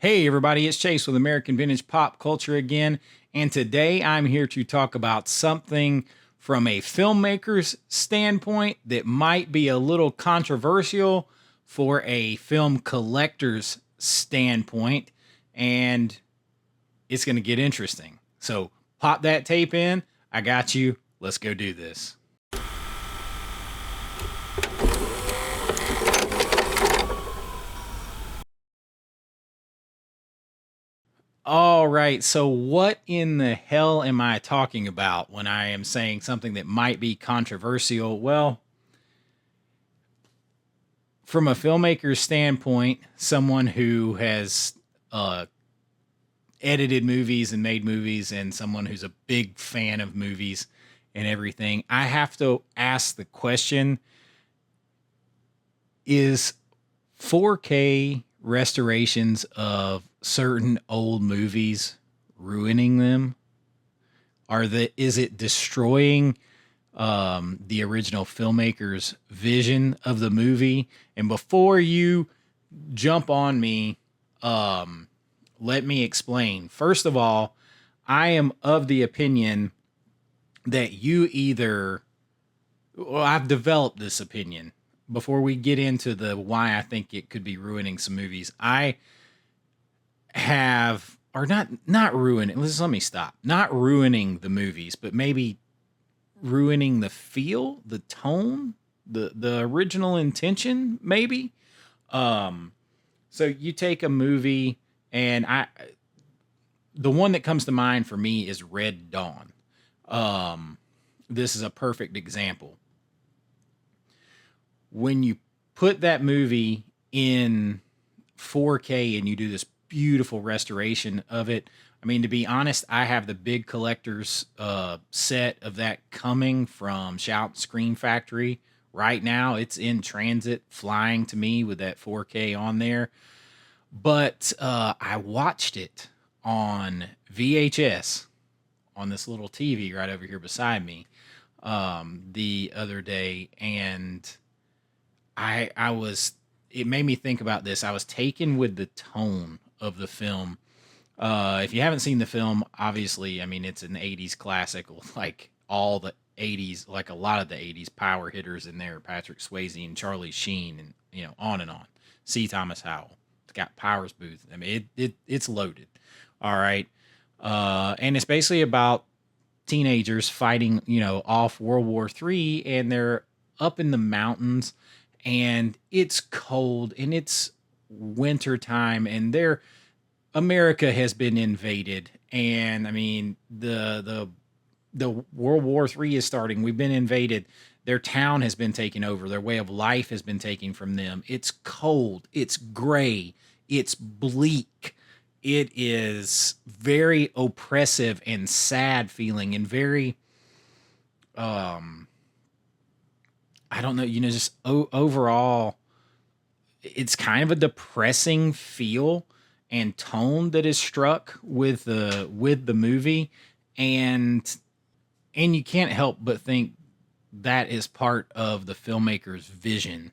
Hey everybody, it's Chase with American Vintage Pop Culture again, and today I'm here to talk about something from a filmmaker's standpoint that might be a little controversial for a film collector's standpoint, and it's going to get interesting. So pop that tape in, I got you, let's go do this. All right. So, what in the hell am I talking about when I am saying something that might be controversial? Well, from a filmmaker's standpoint, someone who has edited movies and made movies, and someone who's a big fan of movies and everything, I have to ask the question: is 4K restorations of certain old movies ruining them? Is it destroying the original filmmaker's vision of the movie? And before you jump on me, let me explain. First of all, I am of the opinion that I've developed this opinion. Before we get into the why I think it could be ruining some movies, I have, or not ruining, let me stop. Not ruining the movies, but maybe ruining the feel, the tone, the original intention, maybe. So you take a movie, and the one that comes to mind for me is Red Dawn. This is a perfect example. When you put that movie in 4K and you do this beautiful restoration of it, I mean, to be honest, I have the big collector's set of that coming from Shout Screen Factory right now. It's in transit, flying to me with that 4K on there. But I watched it on VHS on this little TV right over here beside me the other day, and it made me think about this. I was taken with the tone of the film. If you haven't seen the film, obviously, I mean, it's an 80s classic, like all the 80s, like a lot of the 80s power hitters in there, Patrick Swayze and Charlie Sheen, and, on and on. C. Thomas Howell. It's got Powers Booth. I mean, it's loaded. All right. And it's basically about teenagers fighting, off World War III, and they're up in the mountains, and it's cold, and it's winter time, and America has been invaded, and I mean the World War III is starting. We've been invaded. Their town has been taken over. Their way of life has been taken from them. It's cold. It's gray. It's bleak. It is very oppressive and sad feeling, and very I don't know, just overall, it's kind of a depressing feel and tone that is struck with the movie, and you can't help but think that is part of the filmmaker's vision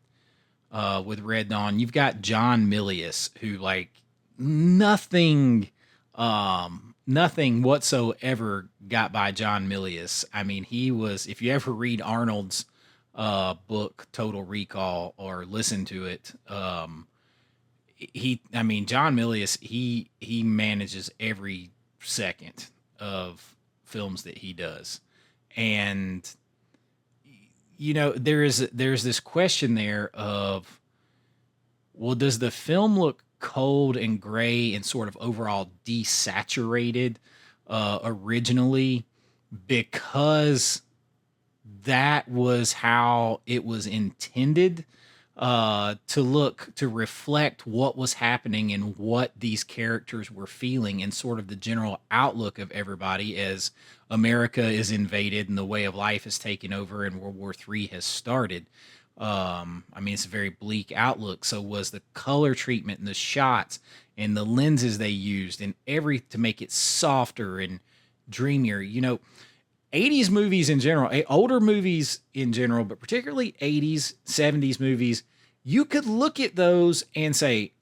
with Red Dawn. You've got John Milius, who, like, nothing whatsoever got by John Milius. I mean, he was, if you ever read Arnold's book Total Recall or listen to it, John Milius, he manages every second of films that he does. And there's this question there of, well, does the film look cold and gray and sort of overall desaturated originally because that was how it was intended to reflect what was happening and what these characters were feeling, and sort of the general outlook of everybody as America is invaded and the way of life is taken over and World War III has started. It's a very bleak outlook. So was the color treatment and the shots and the lenses they used and to make it softer and dreamier. 80s movies in general, older movies in general, but particularly 80s, 70s movies, you could look at those and say,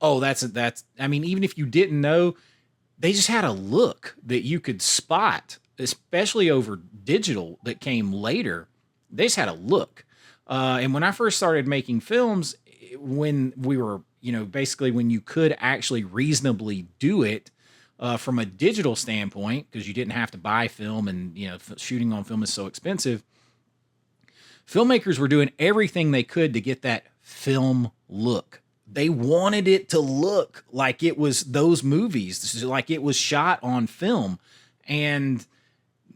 Oh, that's I mean, even if you didn't know, they just had a look that you could spot, especially over digital that came later. They just had a look. And when I first started making films, when we were, basically when you could actually reasonably do it from a digital standpoint, because you didn't have to buy film and, shooting on film is so expensive, filmmakers were doing everything they could to get that film look. They wanted it to look like it was those movies, like it was shot on film. And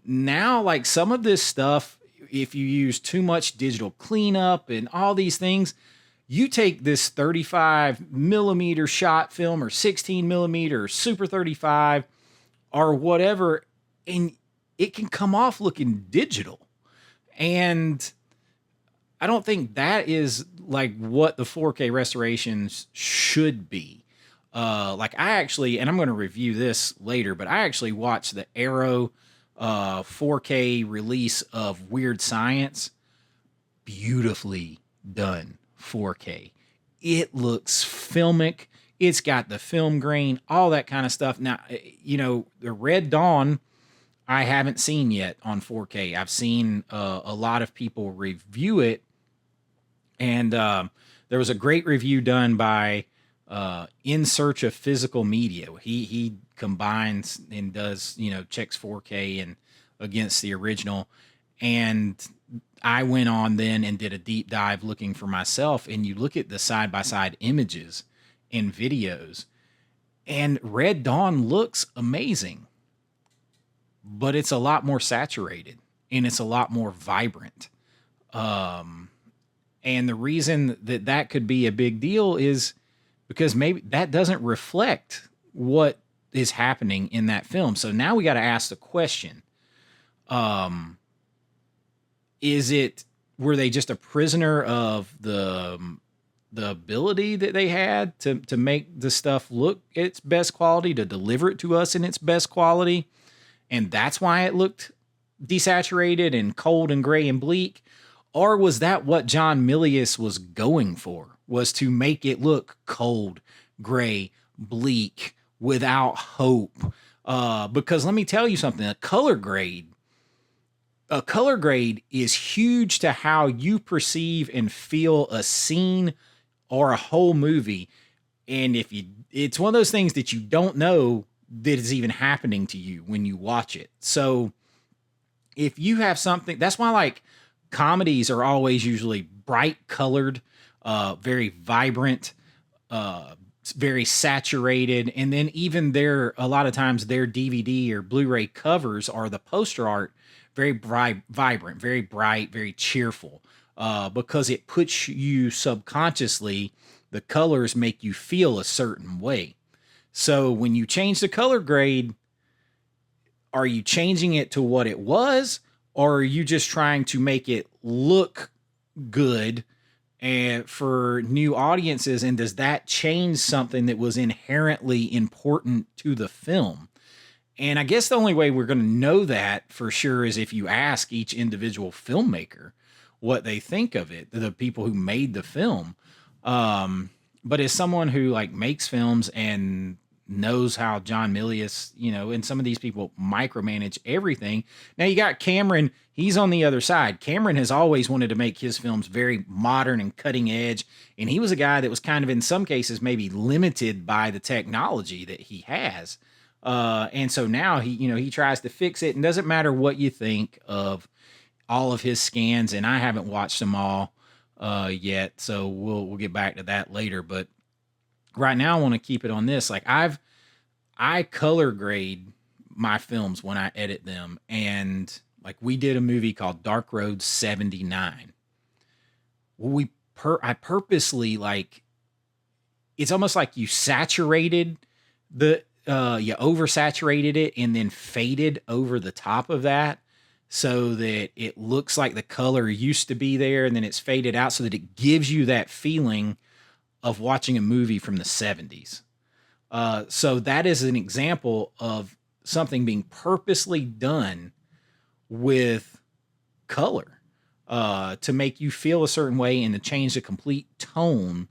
now, like some of this stuff, if you use too much digital cleanup and all these things, you take this 35 millimeter shot film or 16 millimeter or Super 35 or whatever, and it can come off looking digital. And I don't think that is like what the 4K restorations should be. Like I actually, and I'm going to review this later, but I actually watched the Arrow 4K release of Weird Science. Beautifully done 4K. It looks filmic. It's got the film grain, all that kind of stuff. Now, the Red Dawn, I haven't seen yet on 4K. I've seen a lot of people review it. And there was a great review done by In Search of Physical Media. He combines and does, checks 4K and against the original. And I went on then and did a deep dive looking for myself. And you look at the side-by-side images and videos, and Red Dawn looks amazing. But it's a lot more saturated and it's a lot more vibrant. And the reason that could be a big deal is because maybe that doesn't reflect what is happening in that film. So now we got to ask the question, were they just a prisoner of the ability that they had to make the stuff look its best quality, to deliver it to us in its best quality? And that's why it looked desaturated and cold and gray and bleak? Or was that what John Milius was going for, was to make it look cold, gray, bleak, without hope? Because let me tell you something, a color grade is huge to how you perceive and feel a scene or a whole movie. And it's one of those things that you don't know that is even happening to you when you watch it. So if you have something, that's why like comedies are always usually bright colored, very vibrant, very saturated. And then even a lot of times their DVD or Blu-ray covers are the poster art, very bright, vibrant, very bright, very cheerful, because it puts you subconsciously, the colors make you feel a certain way. So when you change the color grade, are you changing it to what it was? Or are you just trying to make it look good and for new audiences? And does that change something that was inherently important to the film? And I guess the only way we're going to know that for sure is if you ask each individual filmmaker what they think of it, the people who made the film. But as someone who like makes films and knows how John Milius, and some of these people micromanage everything. Now you got Cameron, he's on the other side. Cameron has always wanted to make his films very modern and cutting edge. And he was a guy that was kind of in some cases maybe limited by the technology that he has. And so now he tries to fix it, and doesn't matter what you think of all of his scans. And I haven't watched them all yet, so we'll get back to that later. But right now I want to keep it on this. Like I color grade my films when I edit them. And like we did a movie called Dark Road 79. I purposely, like, it's almost like you saturated you oversaturated it and then faded over the top of that so that it looks like the color used to be there, and then it's faded out so that it gives you that feeling of watching a movie from the 70s. So that is an example of something being purposely done with color to make you feel a certain way and to change the complete tone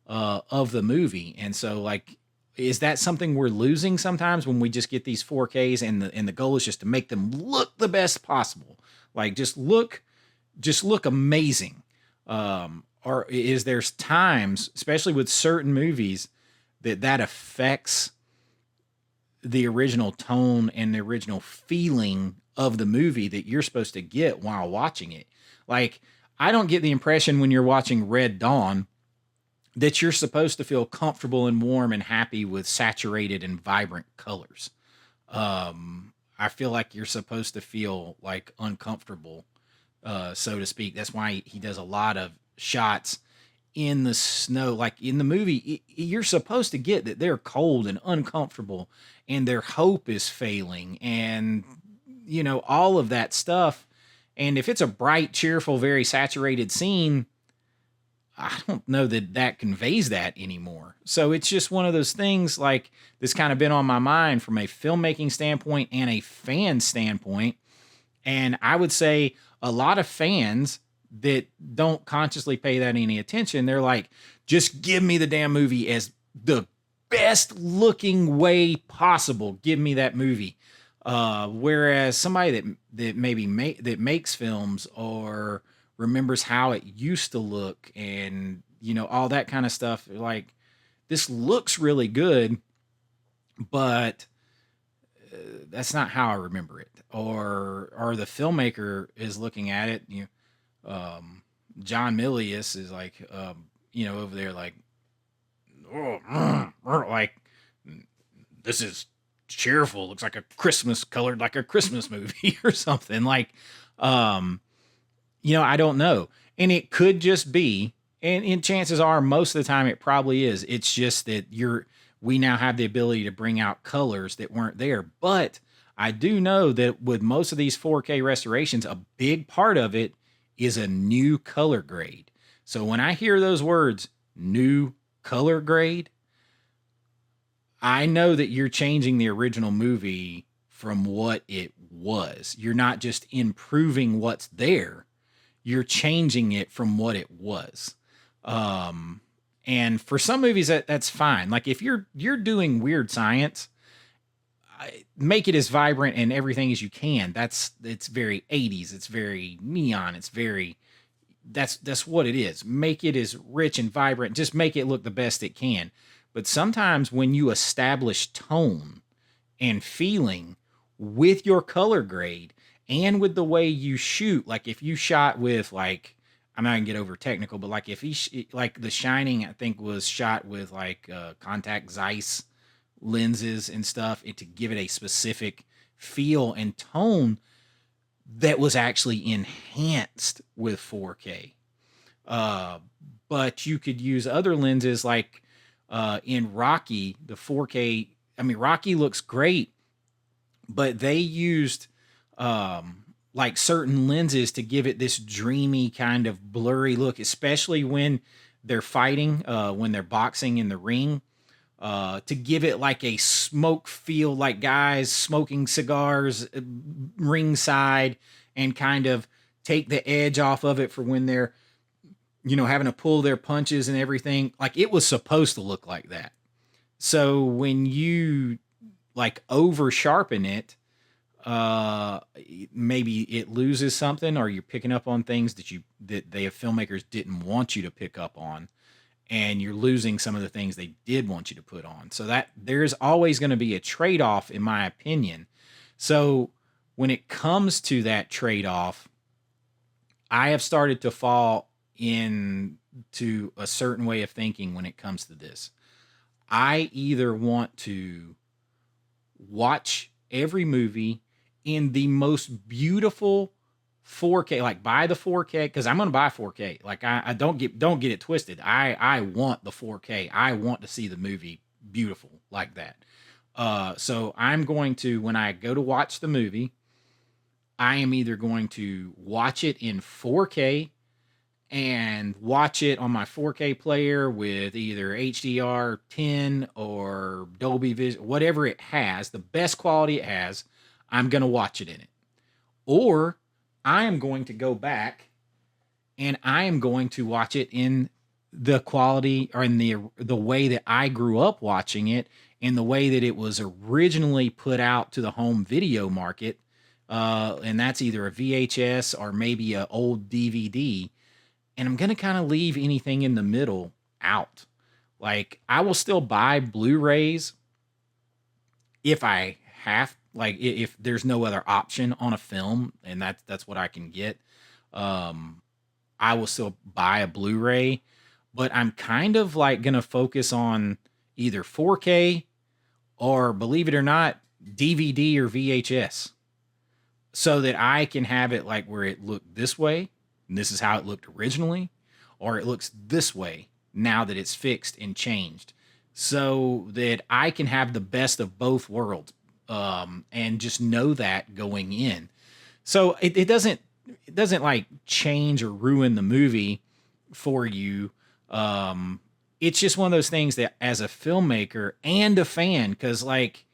of the movie. And so, like, is that something we're losing sometimes when we just get these 4Ks and the goal is just to make them look the best possible? Like, just look amazing. Or is there's times, especially with certain movies, that affects the original tone and the original feeling of the movie that you're supposed to get while watching it? Like, I don't get the impression when you're watching Red Dawn that you're supposed to feel comfortable and warm and happy with saturated and vibrant colors. I feel like you're supposed to feel like uncomfortable, so to speak. That's why he does a lot of shots in the snow. Like in the movie, you're supposed to get that they're cold and uncomfortable and their hope is failing and, all of that stuff. And if it's a bright, cheerful, very saturated scene, I don't know that conveys that anymore. So it's just one of those things like this kind of been on my mind from a filmmaking standpoint and a fan standpoint. And I would say a lot of fans that don't consciously pay that any attention, they're like, just give me the damn movie as the best looking way possible. Give me that movie. Whereas somebody that maybe that makes films or remembers how it used to look and all that kind of stuff, like, this looks really good, but that's not how I remember it. Or the filmmaker is looking at it, John Milius is like, over there like, oh, like, this is cheerful, looks like a Christmas colored like a Christmas movie or something. Like, I don't know. And it could just be, and chances are most of the time it probably is. It's just that we now have the ability to bring out colors that weren't there. But I do know that with most of these 4K restorations, a big part of it is a new color grade. So when I hear those words, new color grade, I know that you're changing the original movie from what it was. You're not just improving what's there. You're changing it from what it was. And for some movies that's fine. Like if you're doing weird science, make it as vibrant and everything as you can. It's very 80s. It's very neon. That's what it is. Make it as rich and vibrant. Just make it look the best it can. But sometimes when you establish tone and feeling with your color grade and with the way you shoot, like if you shot with like, I'm not gonna get over technical, but like if like The Shining, I think was shot with like contact Zeiss lenses and stuff, to give it a specific feel and tone that was actually enhanced with 4K. But you could use other lenses like in Rocky, the 4K. I mean, Rocky looks great, but they used like certain lenses to give it this dreamy kind of blurry look, especially when they're fighting, when they're boxing in the ring, to give it like a smoke feel, like guys smoking cigars ringside, and kind of take the edge off of it for when they're, having to pull their punches and everything. Like it was supposed to look like that. So when you like over sharpen it, maybe it loses something, or you're picking up on things that filmmakers didn't want you to pick up on, and you're losing some of the things they did want you to put on. So that there's always going to be a trade-off, in my opinion. So when it comes to that trade-off, I have started to fall into a certain way of thinking when it comes to this. I either want to watch every movie in the most beautiful 4K, like buy the 4K, because I'm going to buy 4K. Like I don't get it twisted. I want the 4K. I want to see the movie beautiful like that. So I'm going to, when I go to watch the movie, I am either going to watch it in 4K and watch it on my 4K player with either HDR10 or Dolby Vision, whatever it has, the best quality it has, I'm going to watch it in it. Or I am going to go back and I am going to watch it in the quality or in the way that I grew up watching it and the way that it was originally put out to the home video market. And that's either a VHS or maybe a old DVD. And I'm going to kind of leave anything in the middle out. Like I will still buy Blu-rays if I have, like if there's no other option on a film and that's what I can get. Um I will still buy a Blu-ray, but I'm kind of like going to focus on either 4K or, believe it or not, DVD or VHS, so that I can have it like where it looked this way, and this is how it looked originally, or it looks this way now that it's fixed and changed, so that I can have the best of both worlds, and just know that going in. So it doesn't like change or ruin the movie for you. It's just one of those things that as a filmmaker and a fan, because like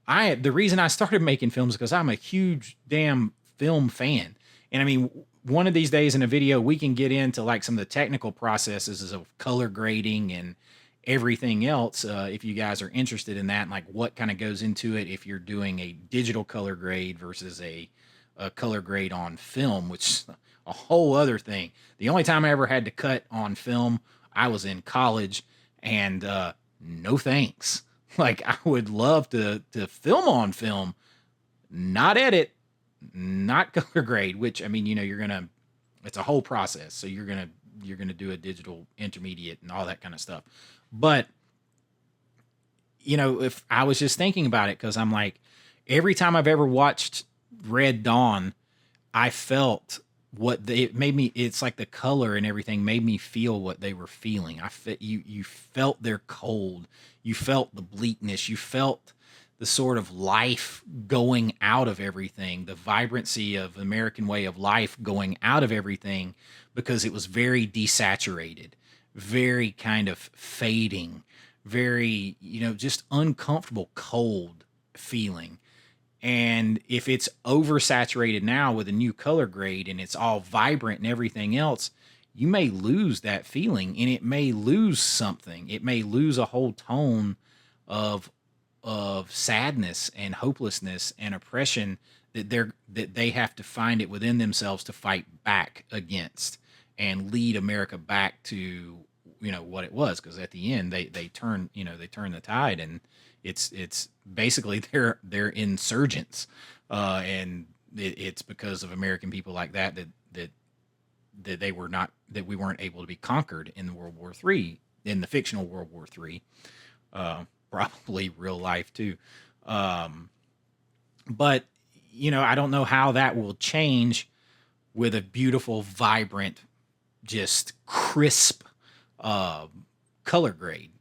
the reason I started making films because I'm a huge damn film fan. And I mean, one of these days in a video, we can get into like some of the technical processes of color grading and everything else. If you guys are interested in that, and like what kind of goes into it, if you're doing a digital color grade versus a color grade on film, which is a whole other thing. The only time I ever had to cut on film, I was in college, and no thanks. Like I would love to film on film, not edit, not color grade. Which I mean, it's a whole process. So you're gonna do a digital intermediate and all that kind of stuff. But if I was just thinking about it, because I'm like, every time I've ever watched Red Dawn, I felt it made me. It's like the color and everything made me feel what they were feeling. You felt their cold, you felt the bleakness, you felt the sort of life going out of everything, the vibrancy of American way of life going out of everything, because it was very desaturated, very kind of fading, very, just uncomfortable, cold feeling. And if it's oversaturated now with a new color grade and it's all vibrant and everything else, you may lose that feeling, and it may lose something. It may lose a whole tone of sadness and hopelessness and oppression that they have to find it within themselves to fight back against and lead America back to what it was. Because at the end they turn the tide, and it's basically they're insurgents, and it's because of American people like that we weren't able to be conquered in the World War III, in the fictional World War III, probably real life too. But I don't know how that will change with a beautiful, vibrant, just crisp color grade.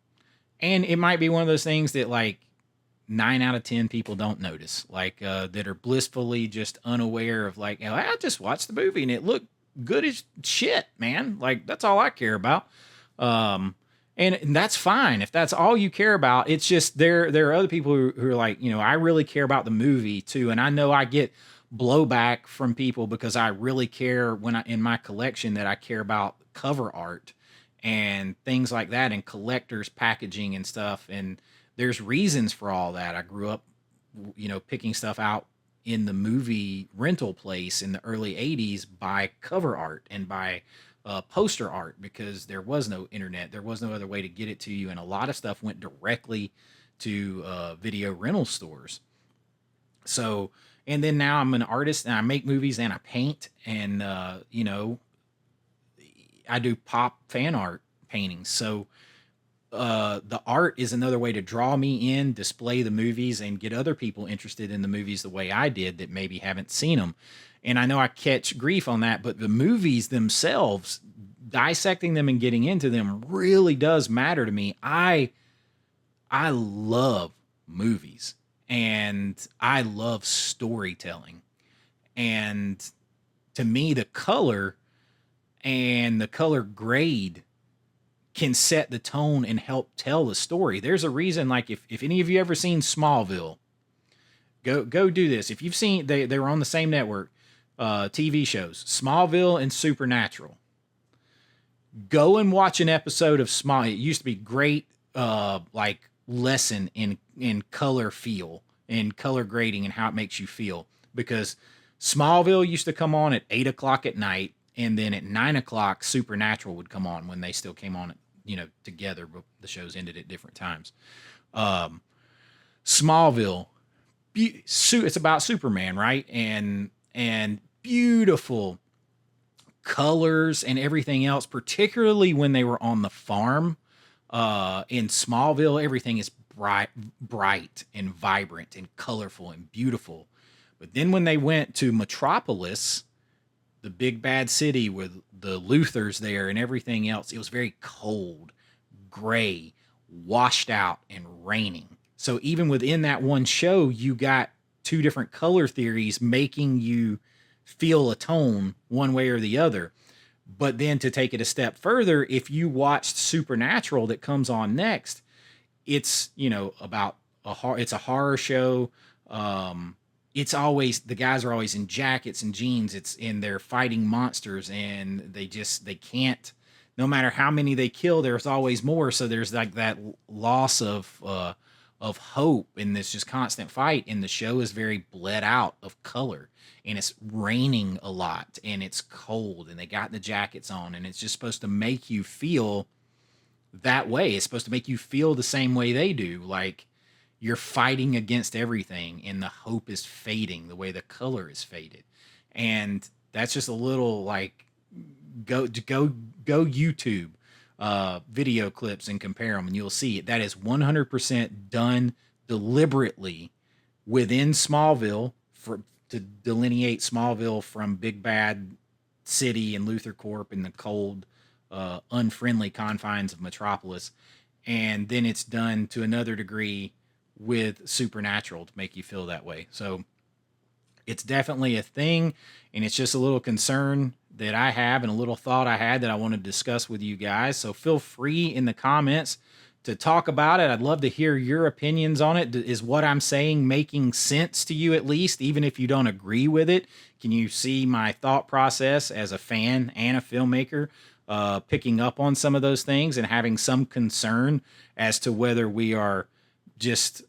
And it might be one of those things that like 9 out of 10 people don't notice, like that are blissfully just unaware of, like, I just watched the movie and it looked good as shit, man. Like that's all I care about. And that's fine if that's all you care about. It's just there are other people who are like, I really care about the movie too. And I know I get blowback from people because I really care in my collection, that I care about cover art and things like that, and collectors packaging and stuff. And there's reasons for all that. I grew up, picking stuff out in the movie rental place in the early 80s by cover art and by poster art, because there was no internet. There was no other way to get it to you. And a lot of stuff went directly to video rental stores. So, and then now I'm an artist and I make movies and I paint, and, I do pop fan art paintings. So the art is another way to draw me in, display the movies, and get other people interested in the movies the way I did that maybe haven't seen them. And I know I catch grief on that, but the movies themselves, dissecting them and getting into them, really does matter to me. I love movies and I love storytelling. And to me, the color and the color grade can set the tone and help tell the story. There's a reason, like if any of you ever seen Smallville, go do this. If you've seen, they were on the same network, TV shows, Smallville and Supernatural. Go and watch an episode of Small. It used to be great, like lesson in color feel and color grading and how it makes you feel, because Smallville used to come on at 8 o'clock at night, and then at 9 o'clock Supernatural would come on when they still came on, together, but the shows ended at different times. Smallville, it's about Superman, right? And beautiful colors and everything else, particularly when they were on the farm. In Smallville, everything is bright and vibrant and colorful and beautiful. But then when they went to Metropolis, the big bad city with the Luthers there and everything else, it was very cold, gray, washed out, and raining. So even within that one show, you got two different color theories making you feel a tone one way or the other. But then to take it a step further, if you watched Supernatural that comes on next, it's, about it's a horror show. It's always, the guys are always in jackets and jeans. It's in, they're fighting monsters, and they can't, no matter how many they kill, there's always more. So there's like that loss of hope in this just constant fight. And the show is very bled out of color, and it's raining a lot, and it's cold, and they got the jackets on, and it's just supposed to make you feel that way. It's supposed to make you feel the same way they do. Like you're fighting against everything, and the hope is fading the way the color is faded. And that's just a little, like, go YouTube video clips and compare them, and you'll see it. That is 100% done deliberately within Smallville to delineate Smallville from Big Bad City and Luthor Corp and the cold, unfriendly confines of Metropolis. And then it's done to another degree with Supernatural to make you feel that way. So it's definitely a thing, and it's just a little concern that I have and a little thought I had that I want to discuss with you guys. So feel free in the comments to talk about it. I'd love to hear your opinions on it. Is what I'm saying making sense to you, at least, even if you don't agree with it? Can you see my thought process as a fan and a filmmaker, picking up on some of those things and having some concern as to whether we are just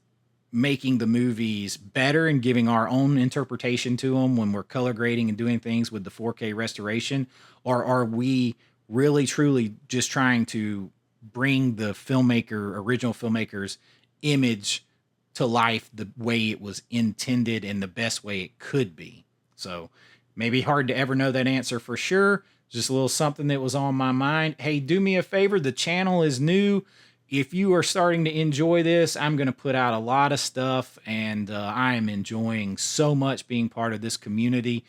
making the movies better and giving our own interpretation to them when we're color grading and doing things with the 4K restoration? Or are we really truly just trying to bring the original filmmaker's image to life the way it was intended and the best way it could be? So maybe hard to ever know that answer for sure. Just a little something that was on my mind. Hey, do me a favor. The channel is new. If you are starting to enjoy this, I'm going to put out a lot of stuff, and I am enjoying so much being part of this community.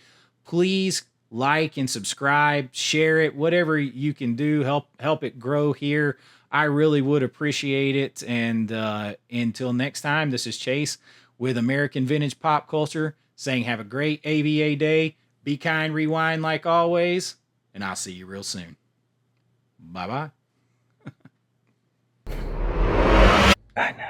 Please like and subscribe, share it, whatever you can do, help it grow here. I really would appreciate it. And until next time, this is Chase with American Vintage Pop Culture saying have a great AVA day. Be kind, rewind like always, and I'll see you real soon. Bye-bye. I know.